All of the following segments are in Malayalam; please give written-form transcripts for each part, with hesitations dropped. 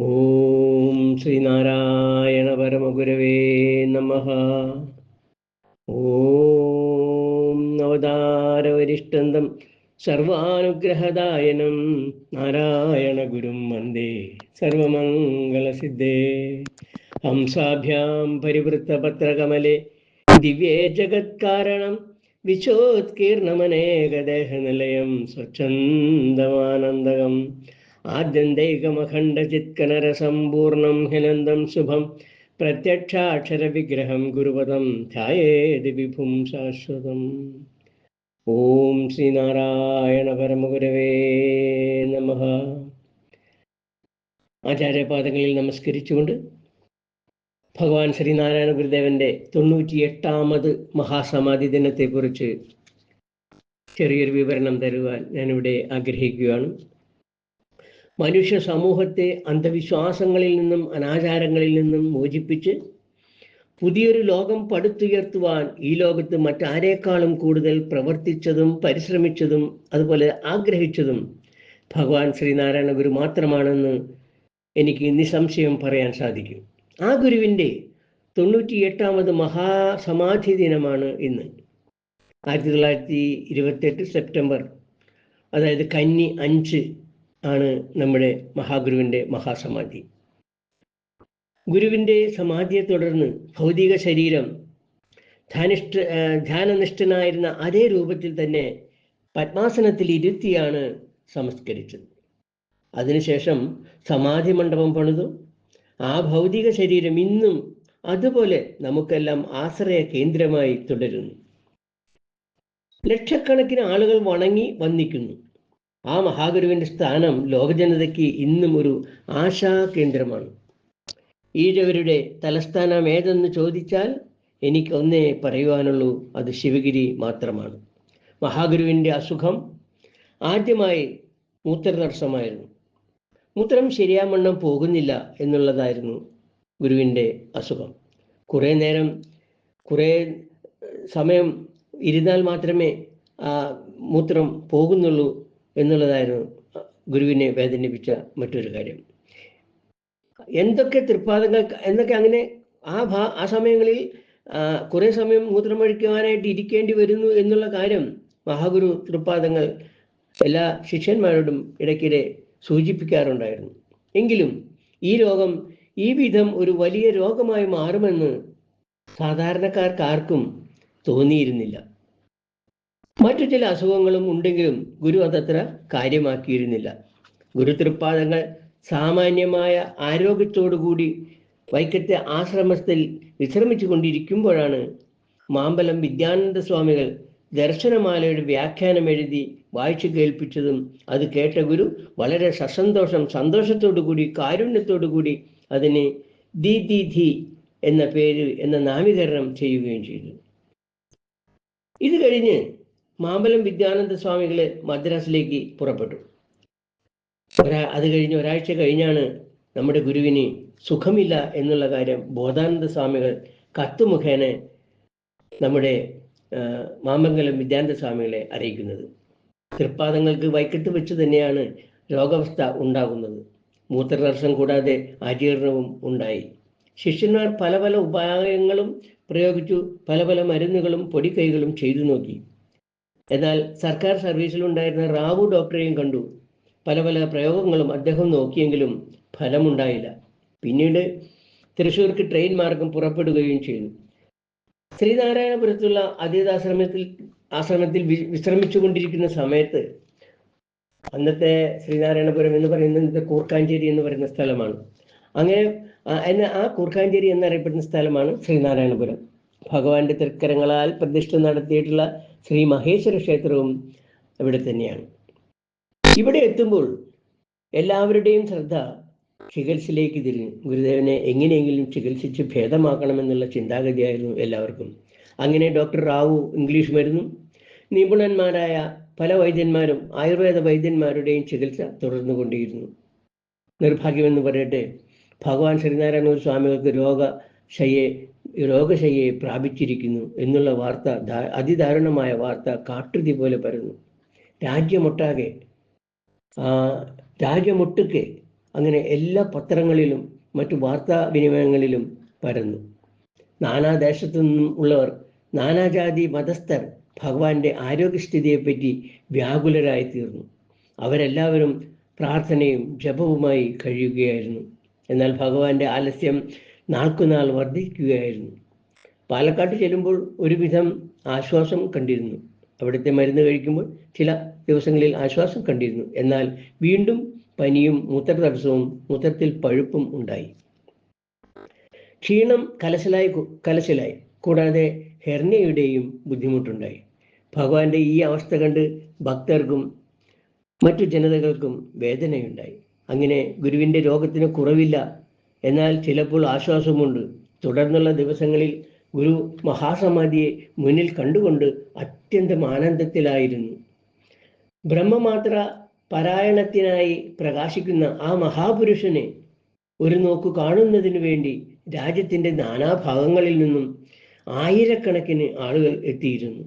ഓം ശ്രീനാരായണ പരമഗുരവേ നമഃ. ഓം അവതാരവരിഷ്ടന്തം സർവാനുഗ്രഹദായനം നാരായണ ഗുരും വന്ദേ സർവമംഗളസിദ്ധേ. ഹംസാഭ്യാം പരിവൃത്തപത്രകമലെ ദിവ്യേ ജഗത്കാരണം വിശോത്കീർണമനേകദേഹനിലയം സ്വച്ഛന്ദമാനന്ദകം ആദ്യന്തൈകമഖണ്ഡചിത്കനരസമ്പൂർണം ഹിനന്ദം ശുഭം പ്രത്യക്ഷാക്ഷരവിഗ്രഹം ഗുരുപദം ധ്യായേത് വിഭും ശാശ്വതം. ഓം ശ്രീനാരായണ പരമഗുരവേ നമഃ. ആചാര്യപാദങ്ങളിൽ നമസ്കരിച്ചുകൊണ്ട് ഭഗവാൻ ശ്രീനാരായണ ഗുരുദേവന്റെ 98ാമത് മഹാസമാധി ദിനത്തെക്കുറിച്ച് ചെറിയൊരു വിവരണം തരുവാൻ ഞാനിവിടെ ആഗ്രഹിക്കുകയാണ്. മനുഷ്യ സമൂഹത്തെ അന്ധവിശ്വാസങ്ങളിൽ നിന്നും അനാചാരങ്ങളിൽ നിന്നും മോചിപ്പിച്ച് പുതിയൊരു ലോകം പടുത്തുയർത്തുവാൻ ഈ ലോകത്ത് മറ്റാരേക്കാളും കൂടുതൽ പ്രവർത്തിച്ചതും പരിശ്രമിച്ചതും അതുപോലെ ആഗ്രഹിച്ചതും ഭഗവാൻ ശ്രീനാരായണ ഗുരു മാത്രമാണെന്ന് എനിക്ക് നിസ്സംശയം പറയാൻ സാധിക്കും. ആ ഗുരുവിൻ്റെ 98ാമത് മഹാസമാധി ദിനമാണ് ഇന്ന്. 1928 സെപ്റ്റംബർ, അതായത് കന്നി 5 ആണ് നമ്മുടെ മഹാഗുരുവിൻ്റെ മഹാസമാധി. ഗുരുവിൻ്റെ സമാധിയെ തുടർന്ന് ഭൗതിക ശരീരം ധ്യാനനിഷ്ഠനായിരുന്ന അതേ രൂപത്തിൽ തന്നെ പത്മാസനത്തിൽ ഇരുത്തിയാണ് സംസ്കരിച്ചത്. അതിനുശേഷം സമാധി മണ്ഡപം പണിതു. ആ ഭൗതിക ശരീരം ഇന്നും അതുപോലെ നമുക്കെല്ലാം ആശ്രയ കേന്ദ്രമായി തുടരുന്നു. ലക്ഷക്കണക്കിന് ആളുകൾ വണങ്ങി വന്ദിക്കുന്നു. ആ മഹാഗുരുവിൻ്റെ സ്ഥാനം ലോകജനതയ്ക്ക് ഇന്നും ഒരു ആശാ കേന്ദ്രമാണ്. ഈഴവരുടെ തലസ്ഥാനം ഏതെന്ന് ചോദിച്ചാൽ എനിക്ക് ഒന്നേ പറയുവാനുള്ളൂ, അത് ശിവഗിരി മാത്രമാണ്. മഹാഗുരുവിൻ്റെ അസുഖം ആദ്യമായി മൂത്രതടസ്സമായിരുന്നു. മൂത്രം ശരിയാവണ്ണം പോകുന്നില്ല എന്നുള്ളതായിരുന്നു ഗുരുവിൻ്റെ അസുഖം. കുറേ സമയം ഇരുന്നാൽ മാത്രമേ മൂത്രം പോകുന്നുള്ളൂ എന്നുള്ളതായിരുന്നു ഗുരുവിനെ വേദനിപ്പിച്ച മറ്റൊരു കാര്യം. എന്തൊക്കെ തൃപ്പാദങ്ങൾ എന്നൊക്കെ അങ്ങനെ ആ സമയങ്ങളിൽ കുറേ സമയം മൂത്രമൊഴിക്കുവാനായിട്ട് ഇരിക്കേണ്ടി വരുന്നു എന്നുള്ള കാര്യം മഹാഗുരു തൃപ്പാദങ്ങൾ എല്ലാ ശിഷ്യന്മാരോടും ഇടയ്ക്കിടെ സൂചിപ്പിക്കാറുണ്ടായിരുന്നു. എങ്കിലും ഈ രോഗം ഈ വിധം ഒരു വലിയ രോഗമായി മാറുമെന്ന് സാധാരണക്കാർക്കാർക്കും തോന്നിയിരുന്നില്ല. മറ്റു ചില അസുഖങ്ങളും ഉണ്ടെങ്കിലും ഗുരു അതത്ര കാര്യമാക്കിയിരുന്നില്ല. ഗുരു തൃപ്പാദങ്ങൾ സാമാന്യമായ ആരോഗ്യത്തോടുകൂടി വൈക്കത്തെ ആശ്രമത്തിൽ വിശ്രമിച്ചു കൊണ്ടിരിക്കുമ്പോഴാണ് മാമ്പലം വിദ്യാനന്ദ സ്വാമികൾ ദർശനമാലയുടെ വ്യാഖ്യാനം എഴുതി വായിച്ചു കേൾപ്പിച്ചതും അത് കേട്ട ഗുരു വളരെ സന്തോഷത്തോടു കൂടി കാരുണ്യത്തോടു കൂടി അതിനെ ദി എന്ന നാമീകരണം ചെയ്യുകയും ചെയ്തു. ഇത് കഴിഞ്ഞ് മാമ്പലം വിദ്യാനന്ദ സ്വാമികളെ മദ്രാസിലേക്ക് പുറപ്പെട്ടു. അത് കഴിഞ്ഞ് ഒരാഴ്ച കഴിഞ്ഞാണ് നമ്മുടെ ഗുരുവിന് സുഖമില്ല എന്നുള്ള കാര്യം ബോധാനന്ദ സ്വാമികൾ കത്തുമുഖേന നമ്മുടെ മാമംഗലം വിദ്യാനന്ദ സ്വാമികളെ അറിയിക്കുന്നത്. തൃപ്പാദങ്ങൾക്ക് വൈക്കത്ത് വെച്ച് തന്നെയാണ് രോഗാവസ്ഥ ഉണ്ടാകുന്നത്. മൂത്രതടസ്സം കൂടാതെ ആജീർണവും ഉണ്ടായി. ശിഷ്യന്മാർ പല പല ഉപായങ്ങളും പ്രയോഗിച്ചു, പല പല മരുന്നുകളും പൊടിക്കൈകളും ചെയ്തു നോക്കി. എന്നാൽ സർക്കാർ സർവീസിലുണ്ടായിരുന്ന റാവു ഡോക്ടറെയും കണ്ടു. പല പല പ്രയോഗങ്ങളും അദ്ദേഹം നോക്കിയെങ്കിലും ഫലമുണ്ടായില്ല. പിന്നീട് തൃശ്ശൂർക്ക് ട്രെയിൻ മാർഗം പുറപ്പെടുകയും ചെയ്തു. ശ്രീനാരായണപുരത്തുള്ള ആശ്രമത്തിൽ വിശ്രമിച്ചു കൊണ്ടിരിക്കുന്ന സമയത്ത്, അന്നത്തെ ശ്രീനാരായണപുരം എന്ന് പറയുന്നത് കൂർക്കാഞ്ചേരി എന്ന് പറയുന്ന സ്ഥലമാണ്. അങ്ങനെ ആ കൂർക്കാഞ്ചേരി എന്നറിയപ്പെടുന്ന സ്ഥലമാണ് ശ്രീനാരായണപുരം. ഭഗവാന്റെ തൃക്കരങ്ങളാൽ പ്രതിഷ്ഠ നടത്തിയിട്ടുള്ള ശ്രീ മഹേശ്വര ക്ഷേത്രവും ഇവിടെ തന്നെയാണ്. ഇവിടെ എത്തുമ്പോൾ എല്ലാവരുടെയും ശ്രദ്ധ ചികിത്സയിലേക്ക് തിരിഞ്ഞു. ഗുരുദേവനെ എങ്ങനെയെങ്കിലും ചികിത്സിച്ച് ഭേദമാക്കണമെന്നുള്ള ചിന്താഗതിയായിരുന്നു എല്ലാവർക്കും. അങ്ങനെ ഡോക്ടർ റാവു ഇംഗ്ലീഷ് മരുന്നും നിപുണന്മാരായ പല വൈദ്യന്മാരും ആയുർവേദ വൈദ്യന്മാരുടെയും ചികിത്സ തുടർന്നു കൊണ്ടിരുന്നു. നിർഭാഗ്യമെന്ന് പറയട്ടെ, ഭഗവാൻ ശ്രീനാരായണ സ്വാമികൾക്ക് രോഗശയ്യെ പ്രാപിച്ചിരിക്കുന്നു എന്നുള്ള വാർത്ത, അതിദാരുണമായ വാർത്ത കാട്ടുതീ പോലെ പരന്നു. രാജ്യമൊട്ടുക്കെ അങ്ങനെ എല്ലാ പത്രങ്ങളിലും മറ്റു വാർത്താവിനിമയങ്ങളിലും പരന്നു. നാനാദേശത്തു നിന്നും ഉള്ളവർ, നാനാജാതി മതസ്ഥർ ഭഗവാന്റെ ആരോഗ്യസ്ഥിതിയെപ്പറ്റി വ്യാകുലരായി തീർന്നു. അവരെല്ലാവരും പ്രാർത്ഥനയും ജപവുമായി കഴിയുകയായിരുന്നു. എന്നാൽ ഭഗവാന്റെ ആലസ്യം നാൾക്കുനാൾ വർദ്ധിക്കുകയായിരുന്നു. പാലക്കാട്ട് ചെല്ലുമ്പോൾ ഒരുവിധം ആശ്വാസം കണ്ടിരുന്നു. അവിടുത്തെ മരുന്ന് കഴിക്കുമ്പോൾ ചില ദിവസങ്ങളിൽ ആശ്വാസം കണ്ടിരുന്നു. എന്നാൽ വീണ്ടും പനിയും മൂത്രതടസ്സവും മൂത്രത്തിൽ പഴുപ്പും ഉണ്ടായി. ക്ഷീണം കലശലായി കൂടാതെ ഹെർണിയയുടെയും ബുദ്ധിമുട്ടുണ്ടായി. ഭഗവാന്റെ ഈ അവസ്ഥ കണ്ട് ഭക്തർക്കും മറ്റു ജനതകൾക്കും വേദനയുണ്ടായി. അങ്ങനെ ഗുരുവിൻ്റെ രോഗത്തിന് കുറവില്ല, എന്നാൽ ചിലപ്പോൾ ആശ്വാസമുണ്ട്. തുടർന്നുള്ള ദിവസങ്ങളിൽ ഗുരു മഹാസമാധിയെ മുന്നിൽ കണ്ടുകൊണ്ട് അത്യന്തം ആനന്ദത്തിലായിരുന്നു. ബ്രഹ്മമാത്ര പാരായണത്തിനായി പ്രകാശിക്കുന്ന ആ മഹാപുരുഷനെ ഒരു നോക്കു കാണുന്നതിനു വേണ്ടി രാജ്യത്തിൻ്റെ നാനാഭാഗങ്ങളിൽ നിന്നും ആയിരക്കണക്കിന് ആളുകൾ എത്തിയിരുന്നു.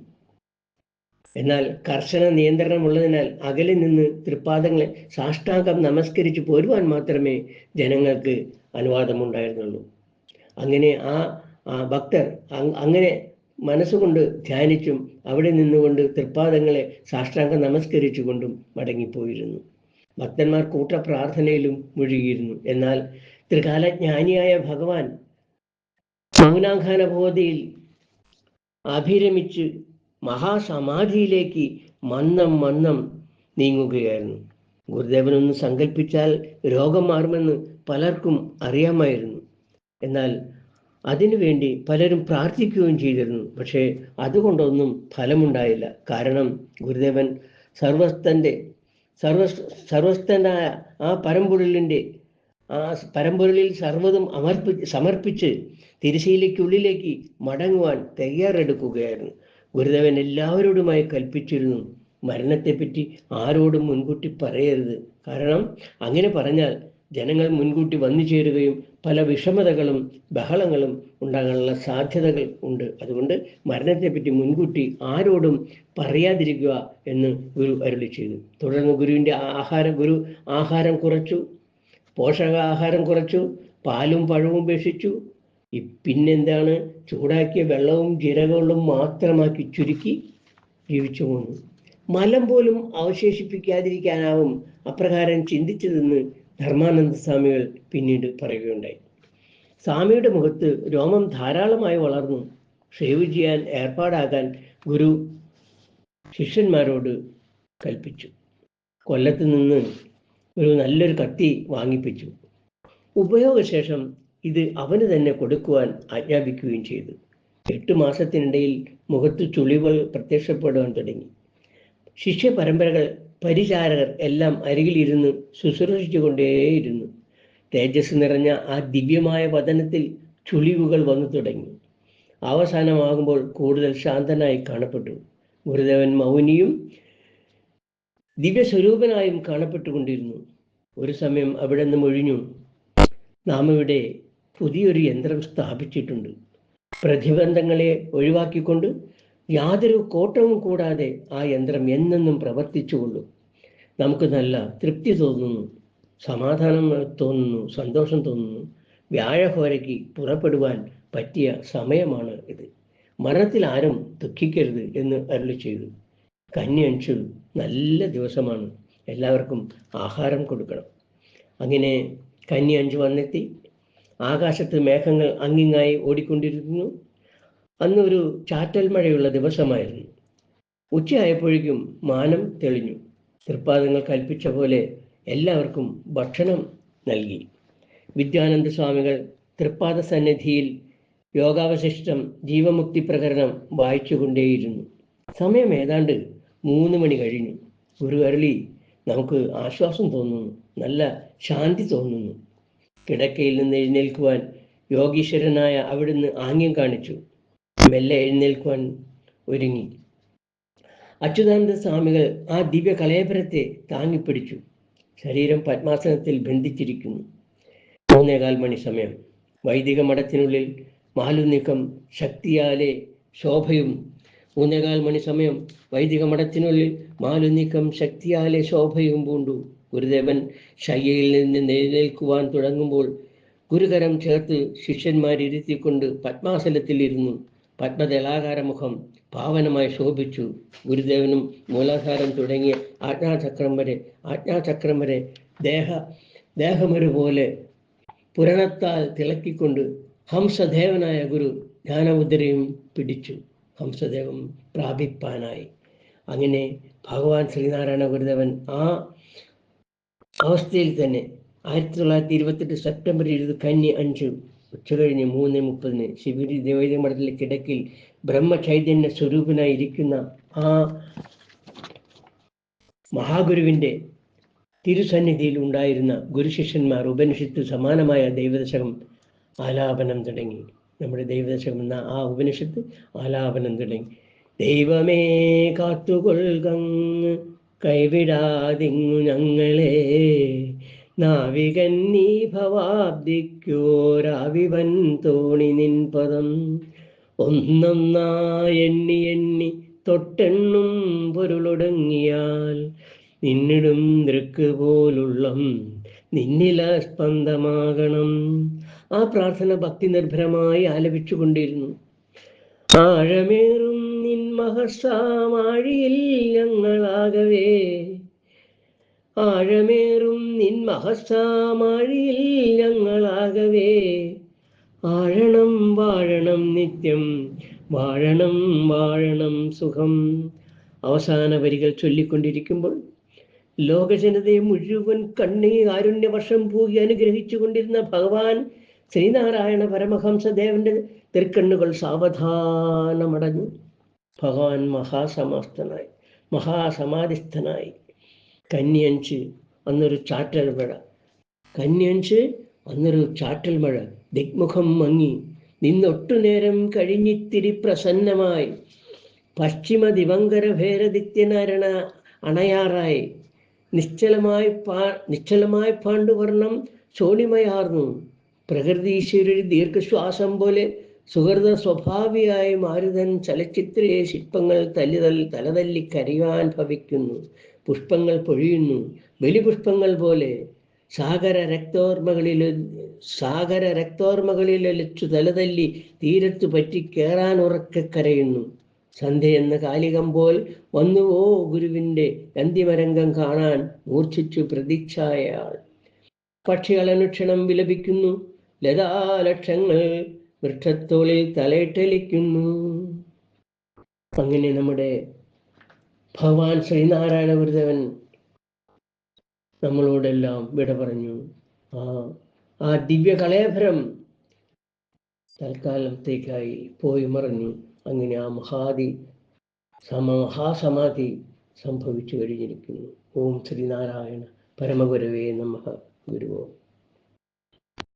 എന്നാൽ കർശന നിയന്ത്രണമുള്ളതിനാൽ അകലെ നിന്ന് തൃപ്പാദങ്ങളെ സാഷ്ടാംഗം നമസ്കരിച്ച് പോരുവാൻ മാത്രമേ ജനങ്ങൾക്ക് അനുവാദമുണ്ടായിരുന്നുള്ളൂ. അങ്ങനെ ആ ഭക്തർ അങ്ങനെ മനസ്സുകൊണ്ട് ധ്യാനിച്ചും അവിടെ നിന്നുകൊണ്ട് തൃപ്പാദങ്ങളെ സാഷ്ടാംഗം നമസ്കരിച്ചുകൊണ്ടും മടങ്ങിപ്പോയിരുന്നു. ഭക്തന്മാർ കൂട്ട പ്രാർത്ഥനയിലും മുഴുകിയിരുന്നു. എന്നാൽ ത്രികാലജ്ഞാനിയായ ഭഗവാൻ മൗനാഘാനബോധയിൽ അഭിരമിച്ച് മഹാസമാധിയിലേക്ക് മന്നം നീങ്ങുകയായിരുന്നു. ഗുരുദേവനൊന്ന് സങ്കല്പിച്ചാൽ രോഗം മാറുമെന്ന് പലർക്കും അറിയാമായിരുന്നു. എന്നാൽ അതിനുവേണ്ടി പലരും പ്രാർത്ഥിക്കുകയും ചെയ്തിരുന്നു. പക്ഷേ അതുകൊണ്ടൊന്നും ഫലമുണ്ടായില്ല. കാരണം ഗുരുദേവൻ സർവസ്ഥനായ ആ പരമ്പൊരുളിൽ സർവ്വതും സമർപ്പിച്ച് തിരുശീലയ്ക്കുള്ളിലേക്ക് മടങ്ങുവാൻ തയ്യാറെടുക്കുകയായിരുന്നു. ഗുരുദേവൻ എല്ലാവരോടുമായി കൽപ്പിച്ചിരുന്നു, മരണത്തെപ്പറ്റി ആരോടും മുൻകൂട്ടി പറയരുത്. കാരണം അങ്ങനെ പറഞ്ഞാൽ ജനങ്ങൾ മുൻകൂട്ടി വന്നു ചേരുകയും പല വിഷമതകളും ബഹളങ്ങളും ഉണ്ടാകാനുള്ള സാധ്യതകൾ ഉണ്ട്. അതുകൊണ്ട് മരണത്തെപ്പറ്റി മുൻകൂട്ടി ആരോടും പറയാതിരിക്കുക എന്ന് ഗുരു അരുളി ചെയ്തു. തുടർന്ന് ഗുരു ആഹാരം കുറച്ചു, പോഷകാഹാരം കുറച്ചു, പാലും പഴവും ഉപേക്ഷിച്ചു. പിന്നെന്താണ്, ചൂടാക്കിയ വെള്ളവും ജീരകവും മാത്രമാക്കി ചുരുക്കി ജീവിച്ചു പോന്നു. മലം പോലും അവശേഷിപ്പിക്കാതിരിക്കാനാവും അപ്രകാരം ചിന്തിച്ചതെന്ന് ധർമാനന്ദ സ്വാമികൾ പിന്നീട് പറയുകയുണ്ടായി. സ്വാമിയുടെ മുഖത്ത് രോമം ധാരാളമായി വളർന്നു. ഷേവ് ചെയ്യാൻ ഏർപ്പാടാക്കാൻ ഗുരു ശിഷ്യന്മാരോട് കൽപ്പിച്ചു. കൊല്ലത്ത് നിന്ന് ഒരു നല്ലൊരു കത്തി വാങ്ങിപ്പിച്ചു. ഉപയോഗശേഷം ഇത് അവന് തന്നെ കൊടുക്കുവാൻ ആജ്ഞാപിക്കുകയും ചെയ്തു. 8 മാസത്തിനിടയിൽ മുഖത്ത് ചുളിവുകൾ പ്രത്യക്ഷപ്പെടുവാൻ തുടങ്ങി. ശിഷ്യ പരമ്പരകൾ, പരിചാരകർ എല്ലാം അരികിലിരുന്ന് ശുശ്രൂഷിച്ചുകൊണ്ടേയിരുന്നു. തേജസ് നിറഞ്ഞ ആ ദിവ്യമായ വദനത്തിൽ ചുളിവുകൾ വന്നു തുടങ്ങി. അവസാനമാകുമ്പോൾ കൂടുതൽ ശാന്തനായി കാണപ്പെട്ടു. ഗുരുദേവൻ മൗനിയും ദിവ്യസ്വരൂപനായും കാണപ്പെട്ടുകൊണ്ടിരുന്നു. ഒരു സമയം അവിടെ നിന്ന് ഒഴിഞ്ഞു, നാം ഇവിടെ പുതിയൊരു യന്ത്രം സ്ഥാപിച്ചിട്ടുണ്ട്. പ്രതിബന്ധങ്ങളെ ഒഴിവാക്കിക്കൊണ്ട് യാതൊരു കോട്ടവും കൂടാതെ ആ യന്ത്രം എന്നെന്നും പ്രവർത്തിച്ചുകൊള്ളും. നമുക്ക് നല്ല തൃപ്തി തോന്നുന്നു, സമാധാനം തോന്നുന്നു, സന്തോഷം തോന്നുന്നു. വ്യാഴഹോരയ്ക്ക് പുറപ്പെടുവാൻ പറ്റിയ സമയമാണ് ഇത്. മരണത്തിൽ ആരും ദുഃഖിക്കരുത് എന്ന് അരുളി ചെയ്തു. കന്നി അഞ്ചു നല്ല ദിവസമാണ്, എല്ലാവർക്കും ആഹാരം കൊടുക്കണം. അങ്ങനെ കന്നി 5 വന്നെത്തി. ആകാശത്ത് മേഘങ്ങൾ അങ്ങിങ്ങായി ഓടിക്കൊണ്ടിരുന്നു. അന്ന് ഒരു ചാറ്റൽ മഴയുള്ള ദിവസമായിരുന്നു. ഉച്ചയായപ്പോഴേക്കും മാനം തെളിഞ്ഞു. തൃപ്പാദങ്ങൾ കൽപ്പിച്ച പോലെ എല്ലാവർക്കും ഭക്ഷണം നൽകി. വിദ്യാനന്ദ സ്വാമികൾ തൃപ്പാദ സന്നിധിയിൽ യോഗാവശിഷ്ടം ജീവമുക്തി പ്രകരണം വായിച്ചുകൊണ്ടേയിരുന്നു. സമയം ഏതാണ്ട് 3 മണി കഴിഞ്ഞു. ഗുരു അരുളി, നമുക്ക് ആശ്വാസം തോന്നുന്നു, നല്ല ശാന്തി തോന്നുന്നു. കിടക്കയിൽ നിന്ന് എഴുന്നേൽക്കുവാൻ യോഗീശ്വരനായ അവിടുന്ന് ആംഗ്യം കാണിച്ചു. മെല്ലെ എഴുന്നേൽക്കുവാൻ ഒരുങ്ങി. അച്യുതാനന്ദ സ്വാമികൾ ആ ദിവ്യ കലയപുരത്തെ താങ്ങിപ്പിടിച്ചു. ശരീരം പത്മാസനത്തിൽ ബന്ധിച്ചിരിക്കുന്നു. 3:15 മണി സമയം. വൈദിക മഠത്തിനുള്ളിൽ മാലുന്യക്കം ശക്തിയാലെ ശോഭയും 3:15 മണി സമയം വൈദിക മഠത്തിനുള്ളിൽ മാലുന്യക്കം ശക്തിയാലെ ശോഭയും പൂണ്ടു. ഗുരുദേവൻ ശയ്യയിൽ നിന്ന് എഴുന്നേൽക്കുവാൻ തുടങ്ങുമ്പോൾ ഗുരുകരം ചേർത്ത് ശിഷ്യന്മാരിരുത്തിക്കൊണ്ട് പത്മാസനത്തിലിരുന്നു. പത്മദളാകാര മുഖം പാവനമായി ശോഭിച്ചു. ഗുരുദേവനും മൂലാധാരം തുടങ്ങിയ ആജ്ഞാചക്രം വരെ ദേഹമൊരുപോലെ പുരണത്താൽ തിളക്കിക്കൊണ്ട് ഹംസദേവനായ ഗുരു ജ്ഞാനമുദ്രയും പിടിച്ചു ഹംസദേവം പ്രാപിപ്പാനായി. അങ്ങനെ ഭഗവാൻ ശ്രീനാരായണ ഗുരുദേവൻ ആ അവസ്ഥയിൽ തന്നെ 1928 സെപ്റ്റംബർ 20 കന്നി 5 ഉച്ചകഴിഞ്ഞ് 3:30 ശിവഗിരി ദേവൈദ്യ മഠത്തിലെ കിടക്കിൽ ബ്രഹ്മചൈതന്യ സ്വരൂപനായിരിക്കുന്ന ആ മഹാഗുരുവിൻ്റെ തിരുസന്നിധിയിൽ ഉണ്ടായിരുന്ന ഗുരുശിഷ്യന്മാർ ഉപനിഷത്ത് സമാനമായ ദൈവദശകം ആലാപനം തുടങ്ങി. നമ്മുടെ ദൈവദശകം എന്ന ആ ഉപനിഷത്ത് ആലാപനം തുടങ്ങി. ദൈവമേ കാത്തുകൊൾകങ്ങ് കൈവിടാതിങ്ങു ഞങ്ങളെ, നാവികൻ നീ ഭവാബ്ദിക്കോരാവിവൻ തോണി നിൻ പദം. ഒന്നൊന്നായെണ്ണി എണ്ണി തൊട്ടെണ്ണും പൊരുളൊടുങ്ങിയാൽ, നിന്നിടും ദൃക്ക് പോലുള്ളം നിന്നില സ്പന്ദമാകണം. ആ പ്രാർത്ഥന ഭക്തി നിർഭരമായി ആലപിച്ചു കൊണ്ടിരുന്നു. ആഴമേറും നിൻ മഹസാമാഴിയിൽ ഞങ്ങളാകവേ, ആഴമേറും നിൻ മഹസാമാഴിയിൽ ഞങ്ങളാകവേ, ആഴണം വാഴണം നിത്യം, വാഴണം വാഴണം സുഖം. അവസാന വരികൾ ചൊല്ലിക്കൊണ്ടിരിക്കുമ്പോൾ ലോകജനതയെ മുഴുവൻ കാരുണ്യവർഷം പൂകി അനുഗ്രഹിച്ചു കൊണ്ടിരുന്ന ഭഗവാൻ ശ്രീനാരായണ പരമഹംസദേവന്റെ തൃക്കണ്ണുകൾ സാവധാനമടഞ്ഞു. ഭഗവാൻ മഹാസമാധിസ്ഥനായി. കന്നി5 അന്നൊരു ചാറ്റൽ മഴ. കന്നി5 അന്നൊരു ചാറ്റൽ മഴ. ദിഗ്മുഖം മങ്ങി നിന്നൊട്ടുനേരം കഴിഞ്ഞിത്തിരി പ്രസന്നമായി. പശ്ചിമ ദിവങ്കര ഭേരദിത്യനാരണ അണയാറായി. നിശ്ചലമായി പാണ്ഡുവർണം ശോണിമയാർന്നു. പ്രകൃതീശ്വരൊരു ദീർഘശ്വാസം പോലെ സുഹൃത സ്വഭാവിയായി മാരുതൻ ചലച്ചിത്രയെ ശില്പങ്ങൾ തലതല്ലി കരയാൻ ഭവിക്കുന്നു. പുഷ്പങ്ങൾ പൊഴിയുന്നു ബലിപുഷ്പങ്ങൾ പോലെ. സാഗര രക്തോർമകളിലൊലിച്ചു തലതല്ലി തീരത്തു പറ്റി കയറാൻ ഉറക്കെ കരയുന്നു. സന്ധ്യ എന്ന കാലികമ്പോൾ വന്നുവോ ഗുരുവിൻ്റെ അന്തിമരംഗം കാണാൻ മൂർച്ഛിച്ചു പ്രതീക്ഷയാൾ. പക്ഷികൾ അനുക്ഷണം വിലപിക്കുന്നു, ലതാലക്ഷങ്ങൾ വൃക്ഷത്തോളിൽ തലയിട്ടലിക്കുന്നു. അങ്ങനെ നമ്മുടെ ഭഗവാൻ ശ്രീനാരായണ ഗുരുദേവൻ നമ്മളോടെല്ലാം വിട പറഞ്ഞു. ആ ദിവ്യ കളയഭരം തൽക്കാലത്തേക്കായി പോയി മറഞ്ഞു. അങ്ങനെ ആ മഹാസമാധി സംഭവിച്ചു കഴിഞ്ഞിരിക്കുന്നു. ഓം ശ്രീനാരായണ പരമഗുരവേ നമഃ. ഗുരുവോ